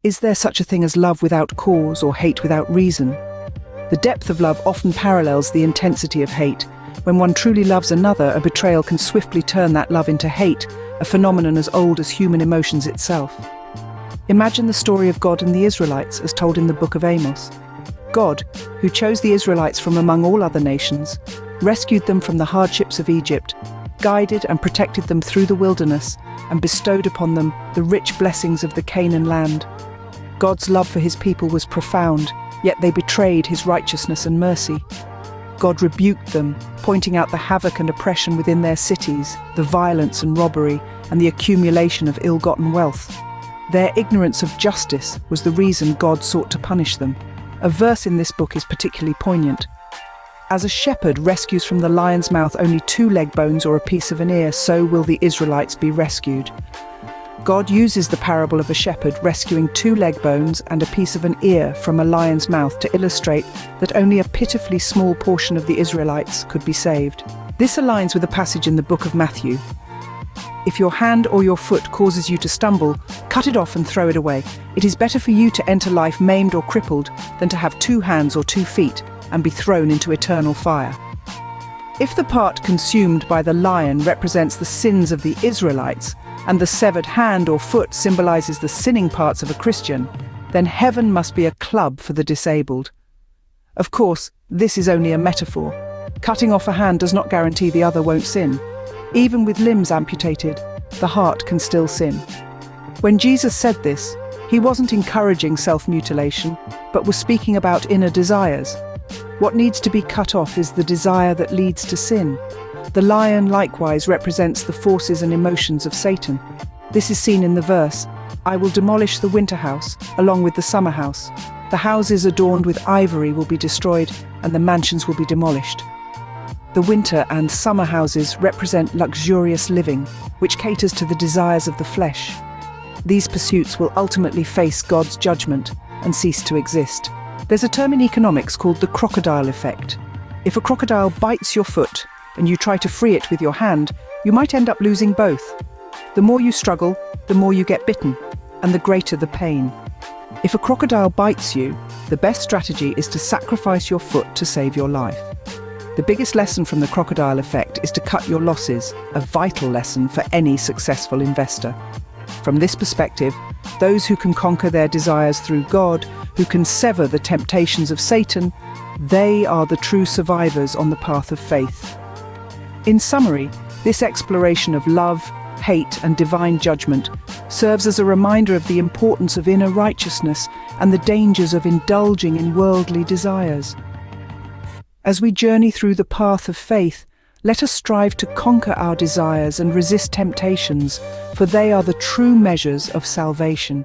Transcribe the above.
Is there such a thing as love without cause or hate without reason? The depth of love often parallels the intensity of hate. When one truly loves another, a betrayal can swiftly turn that love into hate, a phenomenon as old as human emotions itself. Imagine the story of God and the Israelites as told in the book of Amos. God, who chose the Israelites from among all other nations, rescued them from the hardships of Egypt, guided and protected them through the wilderness, and bestowed upon them the rich blessings of the Canaan land. God's love for his people was profound, yet they betrayed his righteousness and mercy. God rebuked them, pointing out the havoc and oppression within their cities, the violence and robbery, and the accumulation of ill-gotten wealth. Their ignorance of justice was the reason God sought to punish them. A verse in this book is particularly poignant. As a shepherd rescues from the lion's mouth only 2 leg bones or a piece of an ear, so will the Israelites be rescued. God uses the parable of a shepherd rescuing 2 leg bones and a piece of an ear from a lion's mouth to illustrate that only a pitifully small portion of the Israelites could be saved. This aligns with a passage in the book of Matthew. If your hand or your foot causes you to stumble, cut it off and throw it away. It is better for you to enter life maimed or crippled than to have 2 hands or 2 feet and be thrown into eternal fire. If the part consumed by the lion represents the sins of the Israelites, and the severed hand or foot symbolizes the sinning parts of a Christian, then heaven must be a club for the disabled. Of course, this is only a metaphor. Cutting off a hand does not guarantee the other won't sin. Even with limbs amputated, the heart can still sin. When Jesus said this, he wasn't encouraging self-mutilation, but was speaking about inner desires. What needs to be cut off is the desire that leads to sin. The lion likewise represents the forces and emotions of Satan. This is seen in the verse, "I will demolish the winter house, along with the summer house. The houses adorned with ivory will be destroyed, and the mansions will be demolished." The winter and summer houses represent luxurious living, which caters to the desires of the flesh. These pursuits will ultimately face God's judgment and cease to exist. There's a term in economics called the crocodile effect. If a crocodile bites your foot, and you try to free it with your hand, you might end up losing both. The more you struggle, the more you get bitten, and the greater the pain. If a crocodile bites you, the best strategy is to sacrifice your foot to save your life. The biggest lesson from the crocodile effect is to cut your losses, a vital lesson for any successful investor. From this perspective, those who can conquer their desires through God, who can sever the temptations of Satan, they are the true survivors on the path of faith. In summary, this exploration of love, hate, and divine judgment serves as a reminder of the importance of inner righteousness and the dangers of indulging in worldly desires. As we journey through the path of faith, let us strive to conquer our desires and resist temptations, for they are the true measures of salvation.